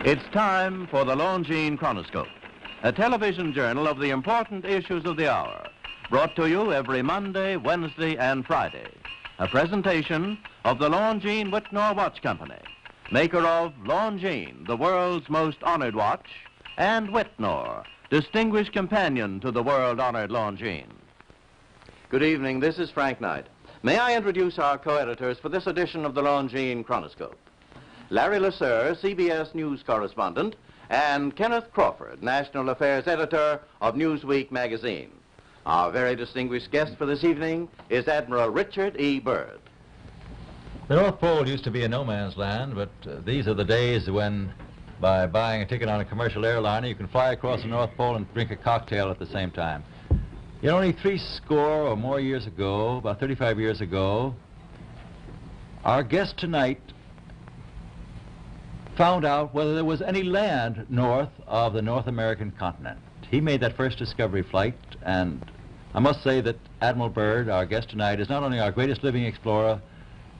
It's time for the Longines Chronoscope, a television journal of the important issues of the hour, brought to you every Monday, Wednesday, and Friday. A presentation of the Longines Whitnor Watch Company, maker of Longines, the world's most honored watch, and Whitnor, distinguished companion to the world-honored Longines. Good evening, this is Frank Knight. May I introduce our co-editors for this edition of the Longines Chronoscope? Larry Lasser, CBS News correspondent, and Kenneth Crawford, National Affairs Editor of Newsweek magazine. Our very distinguished guest for this evening is Admiral Richard E. Byrd. The North Pole used to be a no-man's land, but these are the days when, by buying a ticket on a commercial airliner, you can fly across the North Pole and drink a cocktail at the same time. You know, only 60 or more years ago, about 35 years ago, our guest tonight found out whether there was any land north of the North American continent. He made that first discovery flight, and I must say that Admiral Byrd, our guest tonight, is not only our greatest living explorer,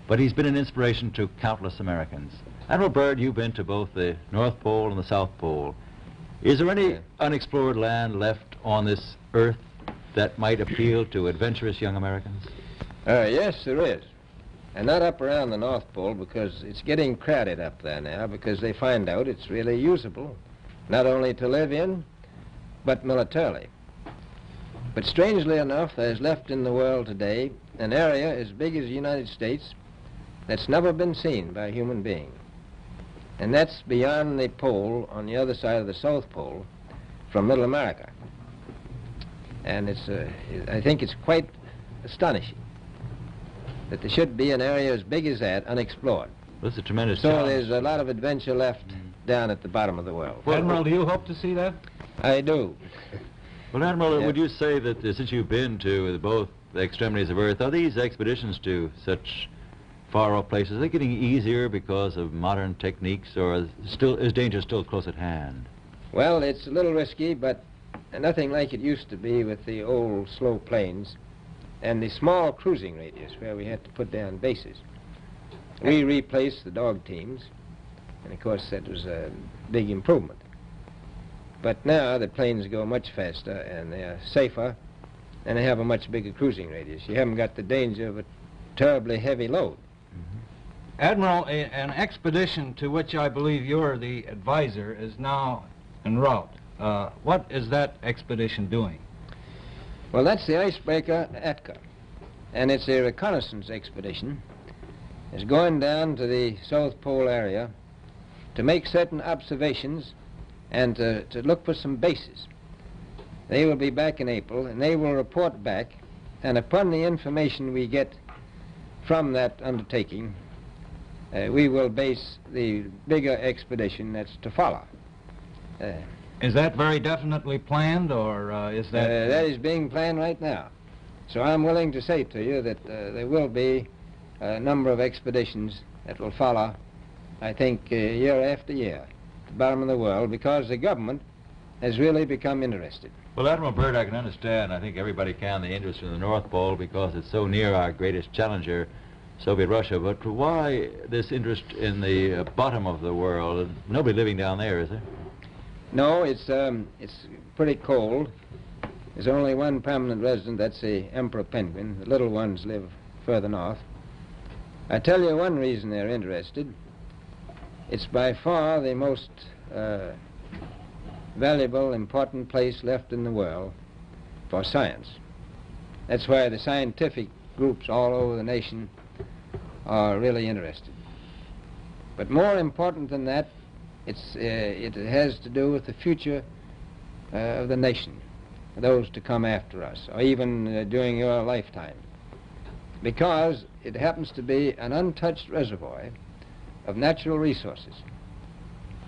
but he's been an inspiration to countless Americans. Admiral Byrd, you've been to both the North Pole and the South Pole. Is there any unexplored land left on this earth that might appeal to adventurous young Americans? Yes, there is. And not up around the North Pole, because it's getting crowded up there now, because they find out it's really usable, not only to live in, but militarily. But strangely enough, there's left in the world today an area as big as the United States that's never been seen by a human being. And that's beyond the pole on the other side of the South Pole from Middle America. And I think it's quite astonishing that there should be an area as big as that unexplored. That's a tremendous So challenge. there's a lot of adventure left down at the bottom of the world. Well, Admiral, do you hope to see that? I do. Well, Admiral, Yeah. would you say that since you've been to both the extremities of Earth, are these expeditions to such far-off places, are they getting easier because of modern techniques, or is danger still close at hand? Well, it's a little risky, but nothing like it used to be with the old slow planes and the small cruising radius where we had to put down bases. We replaced the dog teams, and of course that was a big improvement. But now the planes go much faster and they are safer, and they have a much bigger cruising radius. You haven't got the danger of a terribly heavy load. Admiral, an expedition to which I believe you're the advisor is now en route. What is that expedition doing? Well, that's the icebreaker Atka, and it's a reconnaissance expedition. It's going down to the South Pole area to make certain observations and to look for some bases. They will be back in April, and they will report back, and upon the information we get from that undertaking, we will base the bigger expedition that's to follow. Is that very definitely planned, or is that... That is being planned right now. So I'm willing to say to you that there will be a number of expeditions that will follow, I think, year after year, at the bottom of the world, because the government has really become interested. Well, Admiral Byrd, I can understand, I think everybody can, the interest in the North Pole because it's so near our greatest challenger, Soviet Russia, but why this interest in the bottom of the world? Nobody living down there, is there? No, it's pretty cold. There's only one permanent resident, that's the emperor penguin. The little ones live further north. I tell you one reason they're interested. It's by far the most valuable, important place left in the world for science. That's why the scientific groups all over the nation are really interested. But more important than that, it has to do with the future of the nation, those to come after us, or even during your lifetime, because it happens to be an untouched reservoir of natural resources.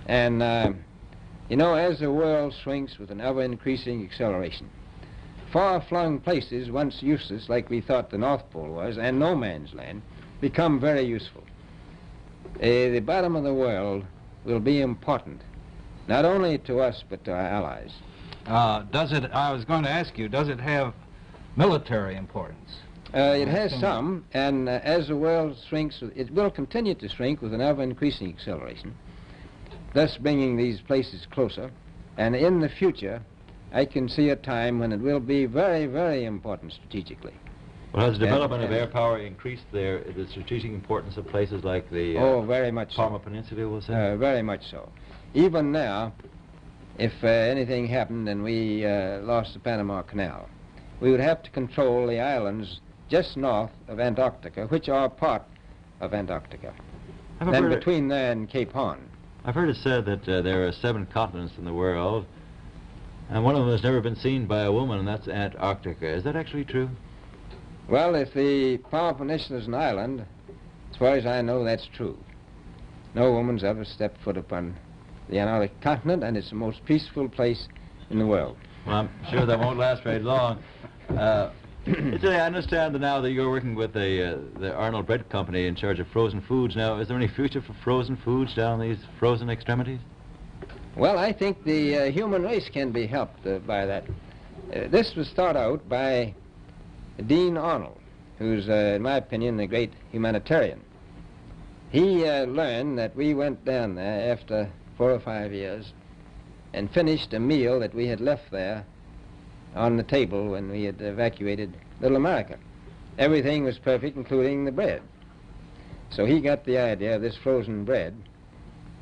And, you know, as the world shrinks with an ever-increasing acceleration, far-flung places, once useless, like we thought the North Pole was, and no man's land, become very useful. The bottom of the world will be important, not only to us, but to our allies. I was going to ask you, does it have military importance? It has some, and as the world shrinks, it will continue to shrink with an ever-increasing acceleration. thus bringing these places closer. And in the future, I can see a time when it will be very, very important strategically. Well, has the development of air power increased the strategic importance of places like the very much Palmer so. Peninsula, we'll say? Very much so. Even now, if anything happened and we lost the Panama Canal, we would have to control the islands just north of Antarctica, which are part of Antarctica, and between there and Cape Horn. I've heard it said that there are 7 continents in the world, and one of them has never been seen by a woman, and that's Antarctica. Is that actually true? Well, if the Palmer Peninsula is an island, as far as I know, that's true. No woman's ever stepped foot upon the Antarctic continent, and it's the most peaceful place in the world. Well, I'm sure that won't last very long. I understand that now that you're working with the Arnold Bread Company in charge of frozen foods. Now, is there any future for frozen foods down these frozen extremities? Well, I think the human race can be helped by that. This was thought out by Dean Arnold, who's, in my opinion, a great humanitarian. He learned that we went down there after 4 or 5 years and finished a meal that we had left there on the table when we had evacuated Little America. Everything was perfect, including the bread. So he got the idea of this frozen bread,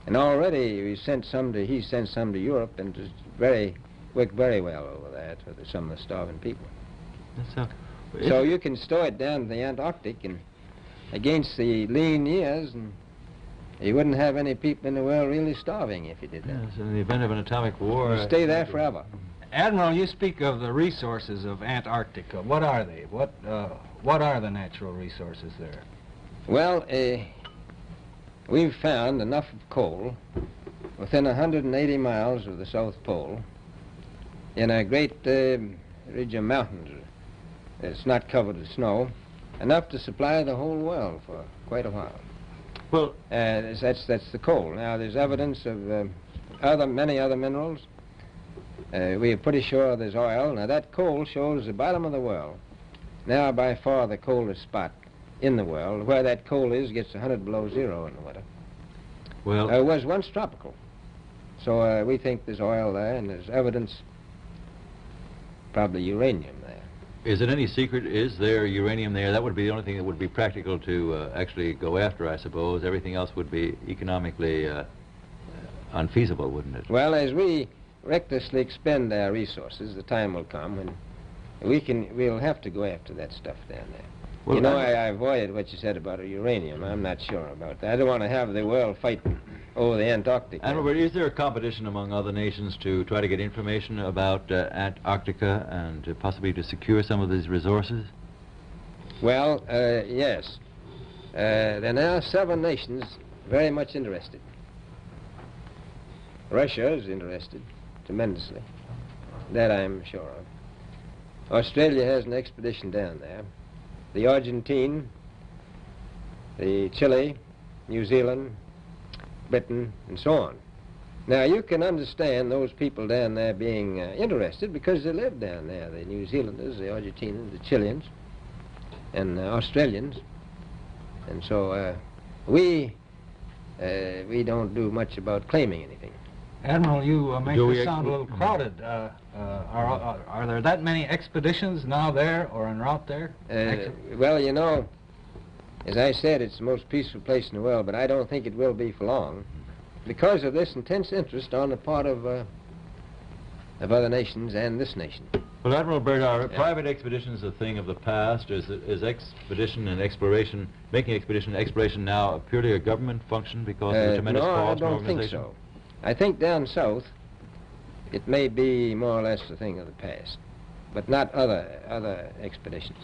and already he sent some to Europe, and it worked very well over there for some of the starving people. So you can store it down to the Antarctic, and against the lean years, and you wouldn't have any people in the world really starving if you did that. Yes, in the event of an atomic war... You stay there forever. Admiral, you speak of the resources of Antarctica. What are they? What are the natural resources there? Well, we've found enough of coal within 180 miles of the South Pole in a great ridge of mountains. It's not covered with snow, enough to supply the whole world for quite a while. Well, that's the coal. Now, there's evidence of many other minerals. We are pretty sure there's oil. Now, that coal shows the bottom of the world. Now, by far the coldest spot in the world. Where that coal is gets 100 below zero in the winter. Well, it was once tropical. So we think there's oil there, and there's evidence, probably uranium there. Is it any secret? Is there uranium there? That would be the only thing that would be practical to actually go after, I suppose. Everything else would be economically unfeasible, wouldn't it? Well, as we recklessly expend our resources, the time will come when we'll have to go after that stuff down there. Well, you know, I avoided what you said about uranium. I'm not sure about that. I don't want to have the world fight over the Antarctic. Admiral, is there a competition among other nations to try to get information about Antarctica and possibly to secure some of these resources? Well, yes. There are now 7 nations very much interested. Russia is interested tremendously. That I'm sure of. Australia has an expedition down there. The Argentine, the Chile, New Zealand, Britain, and so on. Now, you can understand those people down there being interested because they live down there, the New Zealanders, the Argentinians, the Chileans, and the Australians. And so we don't do much about claiming anything. Admiral, you make this sound a little crowded. Are there that many expeditions now there or en route there? Well, you know, as I said, it's the most peaceful place in the world, but I don't think it will be for long because of this intense interest on the part of other nations and this nation. Well, Admiral Byrd, are private expeditions a thing of the past? Is expedition and exploration, making expedition and exploration now purely a government function because of the tremendous cost and organization? No, I don't think so. I think down south it may be more or less a thing of the past, but not other expeditions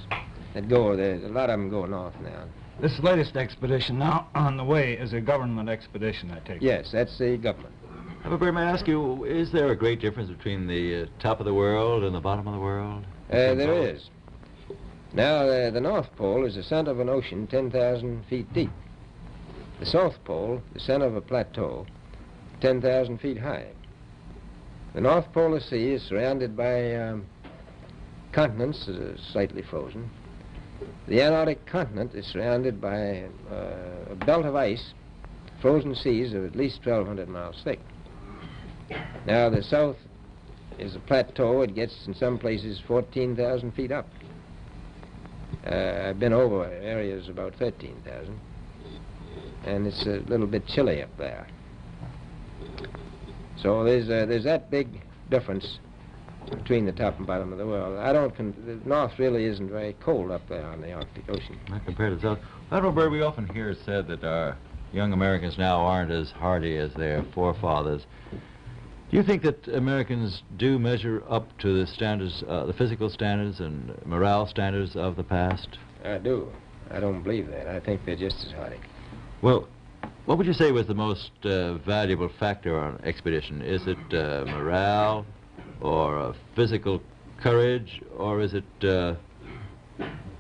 that go. There's a lot of them go north now. This latest expedition now on the way is a government expedition, I take it. Yes, that's the government. Byrd, may I ask you, is there a great difference between the top of the world and the bottom of the world? There is. Now, the North Pole is the center of an ocean 10,000 feet deep. The South Pole, the center of a plateau, 10,000 feet high. The North Polar Sea is surrounded by continents that are slightly frozen. The Antarctic continent is surrounded by a belt of ice frozen seas of at least 1,200 miles thick. Now, the south is a plateau. It gets, in some places, 14,000 feet up. I've been over areas about 13,000, and it's a little bit chilly up there. So there's that big difference between the top and bottom of the world. The north really isn't very cold up there on the Arctic Ocean. Not compared to the south. Admiral Byrd, we often hear it said that our young Americans now aren't as hardy as their forefathers. Do you think that Americans do measure up to the standards, the physical standards and morale standards of the past? I do. I don't believe that. I think they're just as hardy. Well, what would you say was the most valuable factor on an expedition? Is it morale, or physical courage, or is it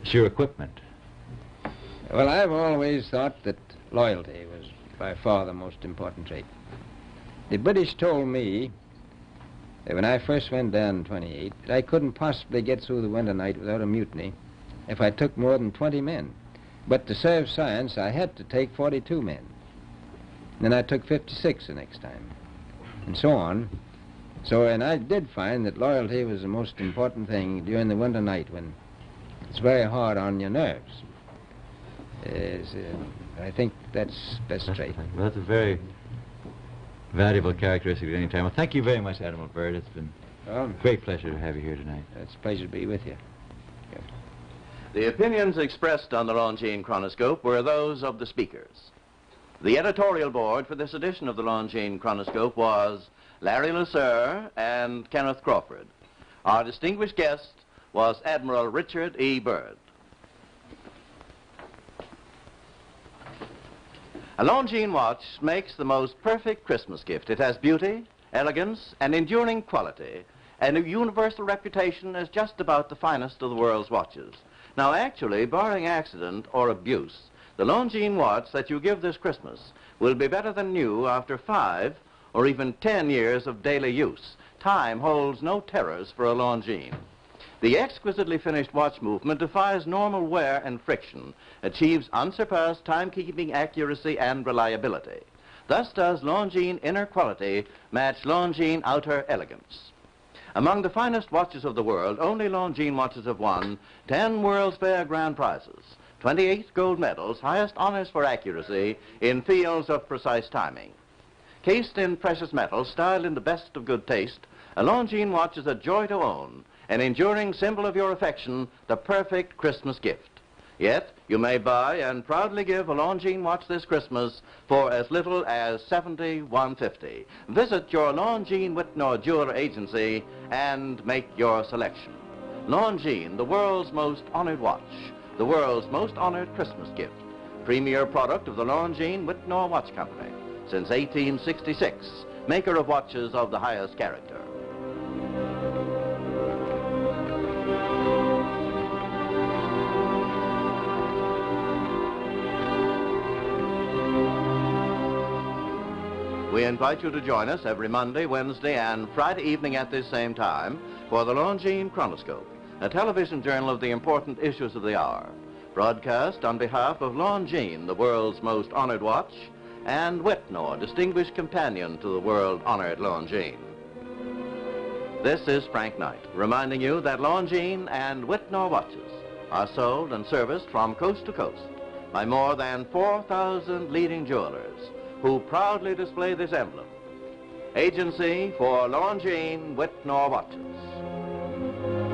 sheer equipment? Well, I've always thought that loyalty was by far the most important trait. The British told me that when I first went down in 28, that I couldn't possibly get through the winter night without a mutiny if I took more than 20 men. But to serve science, I had to take 42 men. Then I took 56 the next time, and so on. So, and I did find that loyalty was the most important thing during the winter night when it's very hard on your nerves. I think that's best trait. Well, that's a very valuable characteristic at any time. Well, thank you very much, Admiral Byrd. It's been a great pleasure to have you here tonight. It's a pleasure to be with you. Yeah. The opinions expressed on the Longines Chronoscope were those of the speakers. The editorial board for this edition of the Longines Chronoscope was Larry Lasser and Kenneth Crawford. Our distinguished guest was Admiral Richard E. Byrd. A Longines watch makes the most perfect Christmas gift. It has beauty, elegance, and enduring quality, and a universal reputation as just about the finest of the world's watches. Now, actually, barring accident or abuse, the Longines watch that you give this Christmas will be better than new after 5 or even 10 years of daily use. Time holds no terrors for a Longines. The exquisitely finished watch movement defies normal wear and friction, achieves unsurpassed timekeeping accuracy and reliability. Thus does Longines inner quality match Longines outer elegance. Among the finest watches of the world, only Longines watches have won 10 World's Fair grand prizes, 28 gold medals, highest honors for accuracy in fields of precise timing. Cased in precious metals, styled in the best of good taste, a Longines watch is a joy to own, an enduring symbol of your affection, the perfect Christmas gift. Yet, you may buy and proudly give a Longines watch this Christmas for as little as $71.50. Visit your Longines Whitnor Jeweler Agency and make your selection. Longines, the world's most honored watch, the world's most honored Christmas gift. Premier product of the Longines Whitnor Watch Company. Since 1866, maker of watches of the highest character. We invite you to join us every Monday, Wednesday, and Friday evening at this same time for the Longines Chronoscope, a television journal of the important issues of the hour, broadcast on behalf of Longines, the world's most honored watch, and Whitnor, distinguished companion to the world-honored Longines. This is Frank Knight, reminding you that Longines and Whitnor watches are sold and serviced from coast to coast by more than 4,000 leading jewelers who proudly display this emblem. Agency for Longines Whitnor watches.